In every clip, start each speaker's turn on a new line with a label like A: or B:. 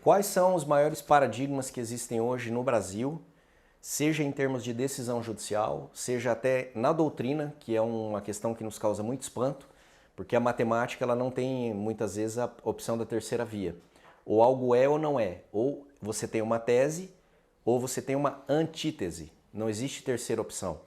A: Quais são os maiores paradigmas que existem hoje no Brasil, seja em termos de decisão judicial, seja até na doutrina, que é uma questão que nos causa muito espanto, porque a matemática ela não tem muitas vezes a opção da terceira via. Ou algo é ou não é. Ou você tem uma tese, ou você tem uma antítese. Não existe terceira opção.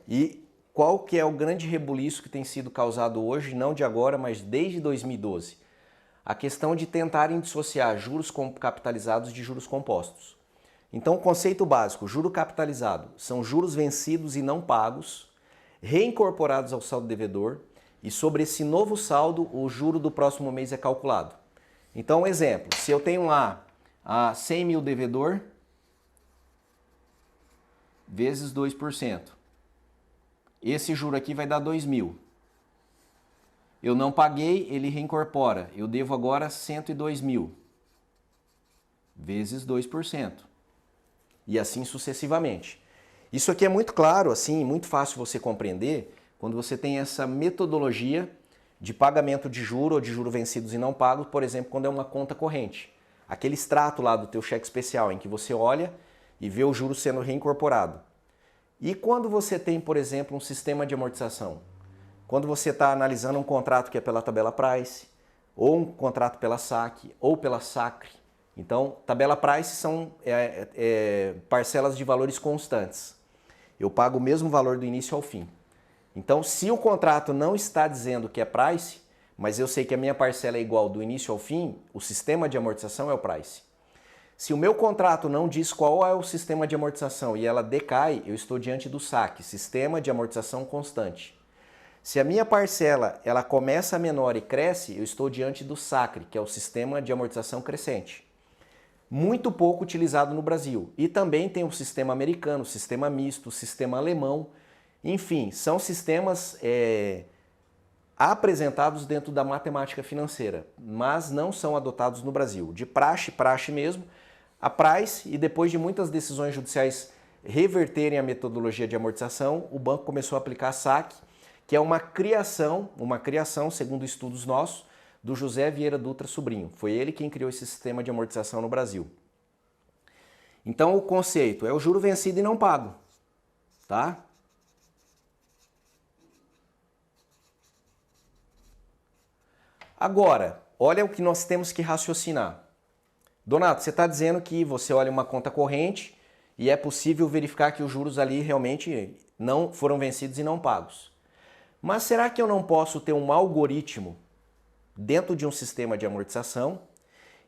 A: E qual que é o grande rebuliço que tem sido causado hoje, não de agora, mas desde 2012? A questão de tentarem dissociar juros capitalizados de juros compostos. Então, o conceito básico, juro capitalizado, são juros vencidos e não pagos, reincorporados ao saldo devedor, e sobre esse novo saldo, o juro do próximo mês é calculado. Então, um exemplo, se eu tenho lá 100 mil devedor, vezes 2%. Esse juro aqui vai dar 2 mil. Eu não paguei, ele reincorpora. Eu devo agora 102 mil, vezes 2%. E assim sucessivamente. Isso aqui é muito claro, assim, muito fácil você compreender quando você tem essa metodologia de pagamento de juro ou de juro vencidos e não pagos, por exemplo, quando é uma conta corrente. Aquele extrato lá do teu cheque especial em que você olha e vê o juro sendo reincorporado. E quando você tem, por exemplo, um sistema de amortização? Quando você está analisando um contrato que é pela tabela Price, ou um contrato pela SAC, ou pela SACRE. Então, tabela Price são parcelas de valores constantes. Eu pago o mesmo valor do início ao fim. Então, se o contrato não está dizendo que é Price, mas eu sei que a minha parcela é igual do início ao fim, o sistema de amortização é o Price. Se o meu contrato não diz qual é o sistema de amortização e ela decai, eu estou diante do SAC, Sistema de Amortização Constante. Se a minha parcela ela começa menor e cresce, eu estou diante do SACRE, que é o Sistema de Amortização Crescente. Muito pouco utilizado no Brasil. E também tem o sistema americano, o sistema misto, o sistema alemão. Enfim, são sistemas apresentados dentro da matemática financeira, mas não são adotados no Brasil. De praxe mesmo, a Price, e depois de muitas decisões judiciais reverterem a metodologia de amortização, o banco começou a aplicar a SAC, que é uma criação, segundo estudos nossos, do José Vieira Dutra Sobrinho. Foi ele quem criou esse sistema de amortização no Brasil. Então o conceito é o juro vencido e não pago, tá? Agora, olha o que nós temos que raciocinar. Donato, você está dizendo que você olha uma conta corrente e é possível verificar que os juros ali realmente não foram vencidos e não pagos. Mas será que eu não posso ter um algoritmo dentro de um sistema de amortização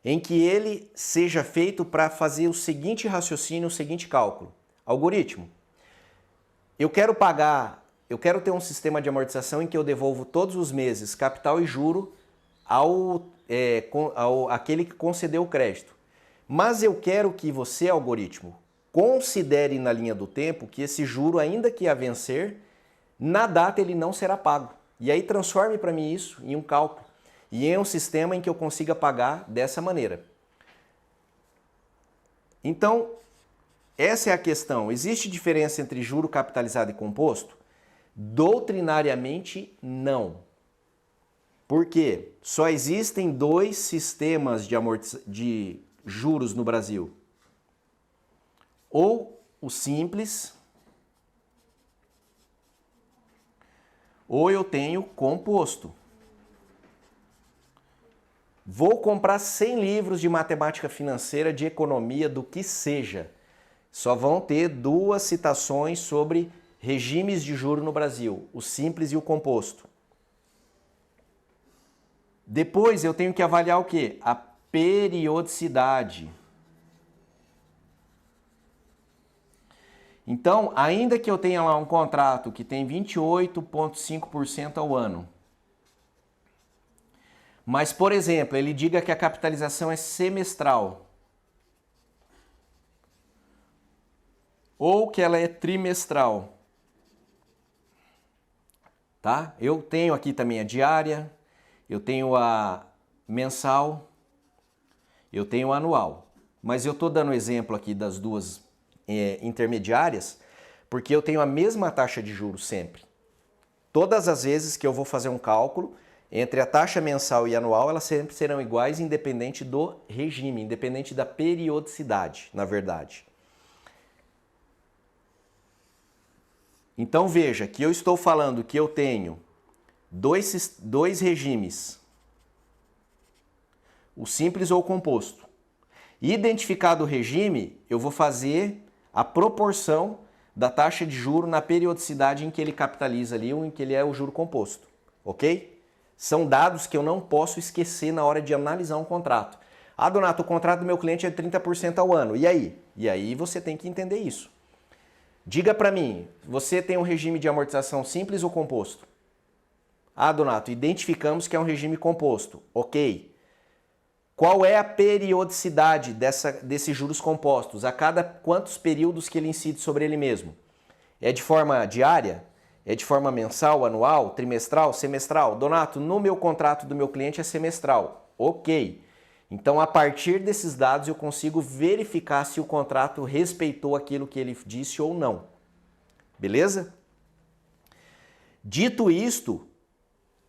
A: em que ele seja feito para fazer o seguinte raciocínio, o seguinte cálculo? Algoritmo. Eu quero ter um sistema de amortização em que eu devolvo todos os meses capital e juro aquele que concedeu o crédito. Mas eu quero que você, algoritmo, considere na linha do tempo que esse juro, ainda que a vencer, na data ele não será pago. E aí transforme para mim isso em um cálculo e em um sistema em que eu consiga pagar dessa maneira. Então, essa é a questão. Existe diferença entre juro capitalizado e composto? Doutrinariamente, não. Por quê? Só existem dois sistemas de juros no Brasil. Ou o simples, ou eu tenho composto. Vou comprar 100 livros de matemática financeira, de economia, do que seja. Só vão ter duas citações sobre regimes de juro no Brasil, o simples e o composto. Depois eu tenho que avaliar o quê? A periodicidade. Então, ainda que eu tenha lá um contrato que tem 28,5% ao ano, mas, por exemplo, ele diga que a capitalização é semestral, ou que ela é trimestral, tá? Eu tenho aqui também a diária, eu tenho a mensal, eu tenho a anual. Mas eu estou dando exemplo aqui das duas intermediárias, porque eu tenho a mesma taxa de juros sempre. Todas as vezes que eu vou fazer um cálculo, entre a taxa mensal e anual, elas sempre serão iguais, independente do regime, independente da periodicidade, na verdade. Então veja que eu estou falando que eu tenho dois regimes, o simples ou o composto. Identificado o regime, eu vou fazer a proporção da taxa de juro na periodicidade em que ele capitaliza ali ou em que ele é o juro composto, ok? São dados que eu não posso esquecer na hora de analisar um contrato. Ah, Donato, o contrato do meu cliente é 30% ao ano, e aí? E aí você tem que entender isso. Diga para mim, você tem um regime de amortização simples ou composto? Ah, Donato, identificamos que é um regime composto, ok. Qual é a periodicidade desses juros compostos? A cada quantos períodos que ele incide sobre ele mesmo? É de forma diária? É de forma mensal, anual, trimestral, semestral? Donato, no meu contrato do meu cliente é semestral. Ok. Então, a partir desses dados, eu consigo verificar se o contrato respeitou aquilo que ele disse ou não. Beleza? Dito isto,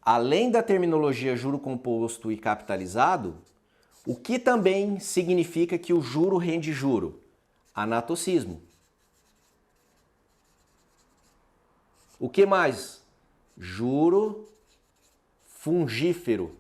A: além da terminologia juro composto e capitalizado, o que também significa que o juro rende juro? Anatocismo. O que mais? Juro fungífero.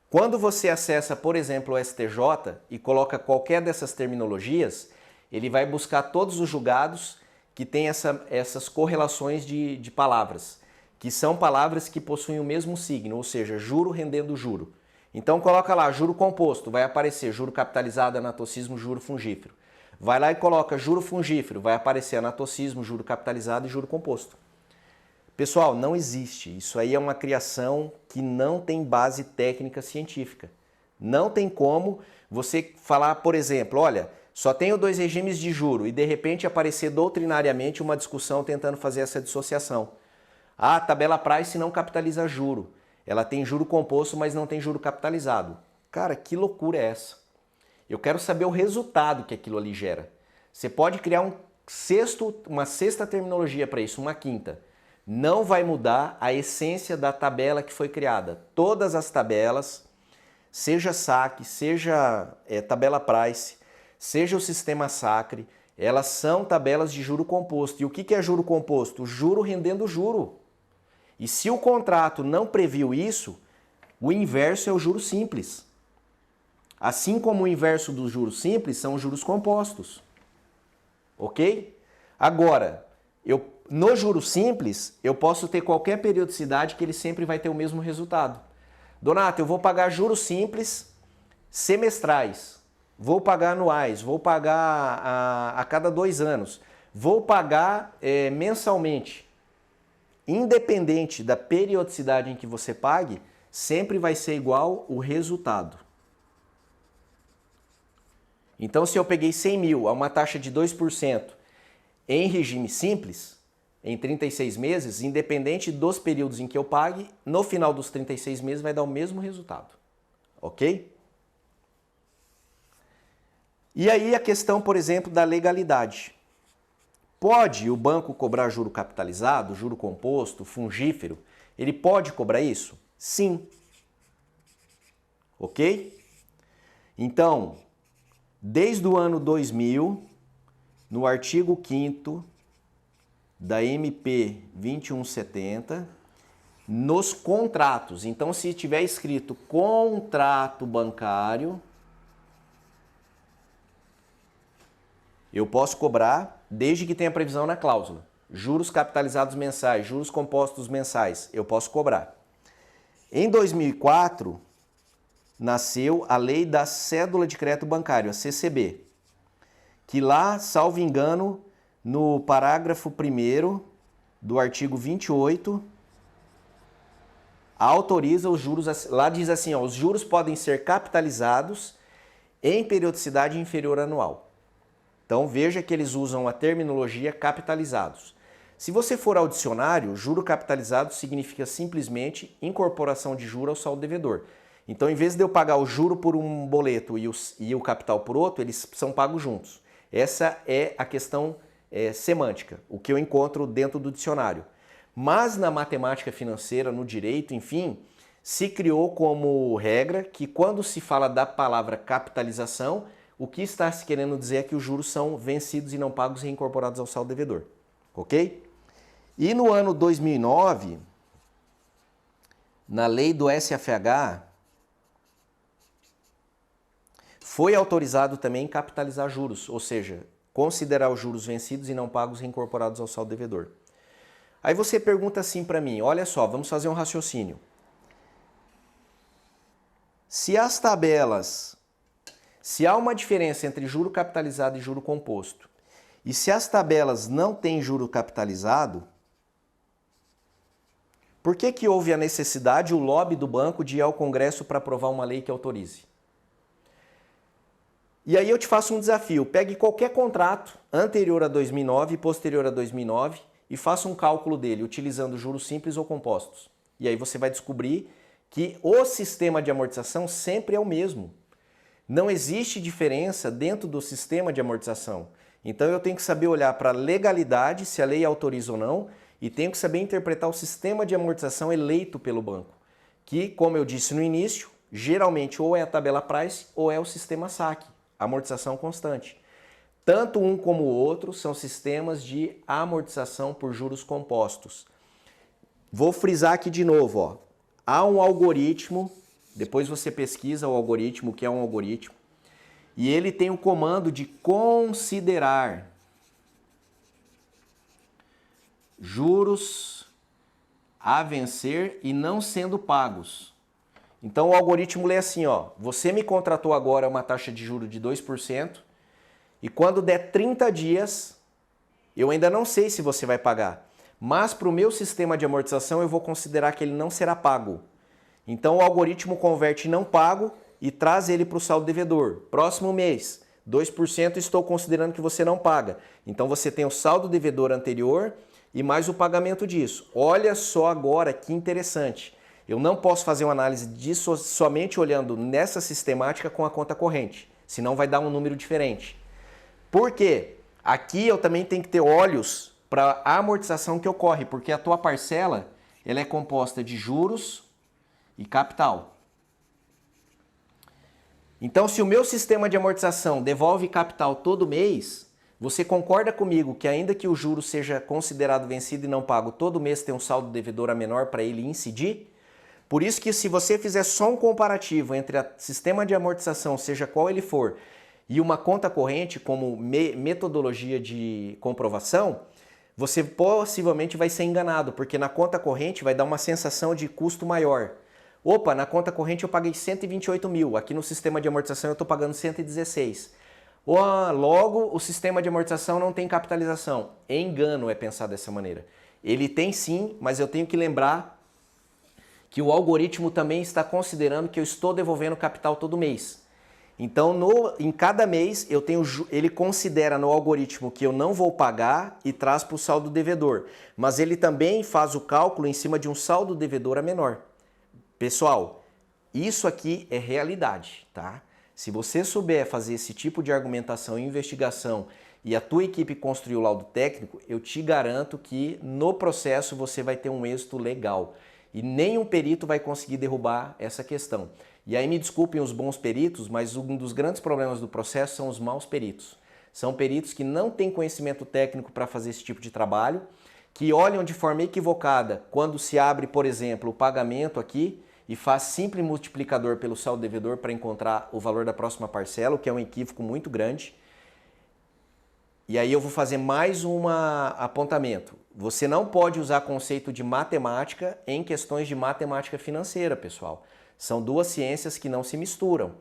A: Quando você acessa, por exemplo, o STJ e coloca qualquer dessas terminologias, ele vai buscar todos os julgados que têm essas correlações de palavras, que são palavras que possuem o mesmo signo, ou seja, juro rendendo juro. Então coloca lá juro composto, vai aparecer juro capitalizado, anatocismo, juro fungífero. Vai lá e coloca juro fungífero, vai aparecer anatocismo, juro capitalizado e juro composto. Pessoal, não existe. Isso aí é uma criação que não tem base técnica científica. Não tem como você falar, por exemplo, olha, só tenho dois regimes de juro e de repente aparecer doutrinariamente uma discussão tentando fazer essa dissociação. Ah, a tabela Price não capitaliza juro. Ela tem juro composto, mas não tem juro capitalizado. Cara, que loucura é essa? Eu quero saber o resultado que aquilo ali gera. Você pode criar uma sexta terminologia para isso, uma quinta. Não vai mudar a essência da tabela que foi criada. Todas as tabelas, seja SAC, seja tabela Price, seja o sistema Sacre, elas são tabelas de juro composto. E o que é juro composto? Juro rendendo juro. E se o contrato não previu isso, o inverso é o juro simples. Assim como o inverso dos juros simples são os juros compostos. Ok? Agora, no juro simples, eu posso ter qualquer periodicidade que ele sempre vai ter o mesmo resultado. Donato, eu vou pagar juros simples semestrais, vou pagar anuais, vou pagar a cada 2 anos, vou pagar mensalmente. Independente da periodicidade em que você pague, sempre vai ser igual o resultado. Então, se eu peguei 100 mil a uma taxa de 2% em regime simples, em 36 meses, independente dos períodos em que eu pague, no final dos 36 meses vai dar o mesmo resultado. Ok? E aí a questão, por exemplo, da legalidade. Pode o banco cobrar juro capitalizado, juro composto, fungífero? Ele pode cobrar isso? Sim. Ok? Então, desde o ano 2000, no artigo 5º da MP 2170, nos contratos, então se tiver escrito contrato bancário, eu posso cobrar desde que tenha previsão na cláusula. Juros capitalizados mensais, juros compostos mensais, eu posso cobrar. Em 2004, nasceu a Lei da Cédula de Crédito Bancário, a CCB, que lá, salvo engano, no parágrafo 1º do artigo 28, autoriza os juros, lá diz assim, ó, os juros podem ser capitalizados em periodicidade inferior anual. Então veja que eles usam a terminologia capitalizados. Se você for ao dicionário, juro capitalizado significa simplesmente incorporação de juro ao saldo devedor. Então, em vez de eu pagar o juro por um boleto e o capital por outro, eles são pagos juntos. Essa é a questão semântica, o que eu encontro dentro do dicionário. Mas na matemática financeira, no direito, enfim, se criou como regra que quando se fala da palavra capitalização, o que está se querendo dizer é que os juros são vencidos e não pagos e reincorporados ao saldo devedor, ok? E no ano 2009, na lei do SFH, foi autorizado também capitalizar juros, ou seja, considerar os juros vencidos e não pagos reincorporados ao saldo devedor. Aí você pergunta assim para mim, olha só, vamos fazer um raciocínio. Se as tabelas, se há uma diferença entre juro capitalizado e juro composto, e se as tabelas não têm juro capitalizado, por que que houve a necessidade, o lobby do banco de ir ao Congresso para aprovar uma lei que autorize? E aí eu te faço um desafio, pegue qualquer contrato anterior a 2009 e posterior a 2009 e faça um cálculo dele utilizando juros simples ou compostos. E aí você vai descobrir que o sistema de amortização sempre é o mesmo. Não existe diferença dentro do sistema de amortização. Então eu tenho que saber olhar para a legalidade, se a lei autoriza ou não, e tenho que saber interpretar o sistema de amortização eleito pelo banco, que, como eu disse no início, geralmente ou é a tabela price ou é o sistema saque, amortização constante. Tanto um como o outro são sistemas de amortização por juros compostos. Vou frisar aqui de novo, ó. Há um algoritmo, depois você pesquisa o algoritmo, o que é um algoritmo, e ele tem o comando de considerar juros a vencer e não sendo pagos. Então o algoritmo lê assim, ó, você me contratou agora uma taxa de juros de 2% e quando der 30 dias, eu ainda não sei se você vai pagar, mas para o meu sistema de amortização eu vou considerar que ele não será pago. Então o algoritmo converte não pago e traz ele para o saldo devedor. Próximo mês, 2% estou considerando que você não paga. Então você tem o saldo devedor anterior e mais o pagamento disso. Olha só agora que interessante. Eu não posso fazer uma análise disso somente olhando nessa sistemática com a conta corrente, senão vai dar um número diferente. Por quê? Aqui eu também tenho que ter olhos para a amortização que ocorre, porque a tua parcela ela é composta de juros e capital. Então, se o meu sistema de amortização devolve capital todo mês, você concorda comigo que ainda que o juro seja considerado vencido e não pago, todo mês tem um saldo devedor a menor para ele incidir? Por isso que se você fizer só um comparativo entre o sistema de amortização, seja qual ele for, e uma conta corrente como metodologia de comprovação, você possivelmente vai ser enganado, porque na conta corrente vai dar uma sensação de custo maior. Opa, na conta corrente eu paguei 128 mil, aqui no sistema de amortização eu estou pagando 116. Logo, o sistema de amortização não tem capitalização. Engano é pensar dessa maneira. Ele tem sim, mas eu tenho que lembrar que o algoritmo também está considerando que eu estou devolvendo capital todo mês. Então, em cada mês, ele considera no algoritmo que eu não vou pagar e traz para o saldo devedor. Mas ele também faz o cálculo em cima de um saldo devedor a menor. Pessoal, isso aqui é realidade, tá? Se você souber fazer esse tipo de argumentação e investigação e a tua equipe construir o laudo técnico, eu te garanto que no processo você vai ter um êxito legal. E nenhum perito vai conseguir derrubar essa questão. E aí me desculpem os bons peritos, mas um dos grandes problemas do processo são os maus peritos. São peritos que não têm conhecimento técnico para fazer esse tipo de trabalho, que olham de forma equivocada quando se abre, por exemplo, o pagamento aqui e faz simples multiplicador pelo saldo devedor para encontrar o valor da próxima parcela, o que é um equívoco muito grande. E aí eu vou fazer mais um apontamento. Você não pode usar conceito de matemática em questões de matemática financeira, pessoal. São duas ciências que não se misturam.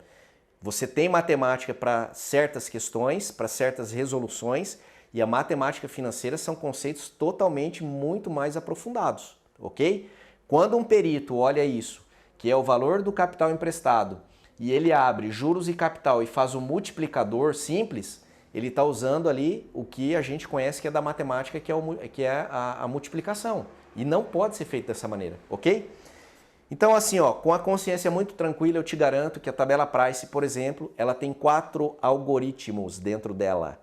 A: Você tem matemática para certas questões, para certas resoluções, e a matemática financeira são conceitos totalmente muito mais aprofundados, ok? Quando um perito olha isso, que é o valor do capital emprestado, e ele abre juros e capital e faz um multiplicador simples, ele está usando ali o que a gente conhece que é da matemática, que é a multiplicação. E não pode ser feito dessa maneira, ok? Então assim, ó, com a consciência muito tranquila, eu te garanto que a tabela Price, por exemplo, ela tem 4 algoritmos dentro dela.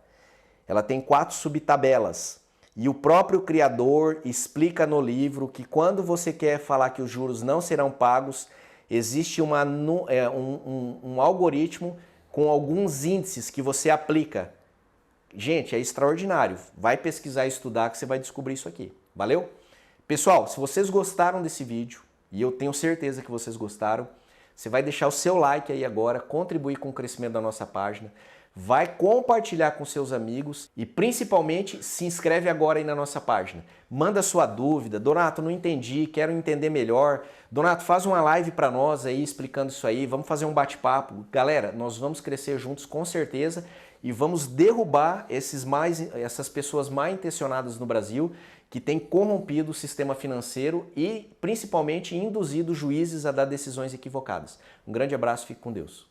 A: Ela tem 4 subtabelas. E o próprio criador explica no livro que quando você quer falar que os juros não serão pagos, existe um algoritmo com alguns índices que você aplica. Gente, é extraordinário. Vai pesquisar e estudar que você vai descobrir isso aqui. Valeu? Pessoal, se vocês gostaram desse vídeo, e eu tenho certeza que vocês gostaram, você vai deixar o seu like aí agora, contribuir com o crescimento da nossa página, vai compartilhar com seus amigos e principalmente se inscreve agora aí na nossa página. Manda sua dúvida. Donato, não entendi, quero entender melhor. Donato, faz uma live para nós aí explicando isso aí, vamos fazer um bate-papo. Galera, nós vamos crescer juntos com certeza e vamos derrubar essas pessoas mal intencionadas no Brasil que têm corrompido o sistema financeiro e principalmente induzido juízes a dar decisões equivocadas. Um grande abraço, fique com Deus.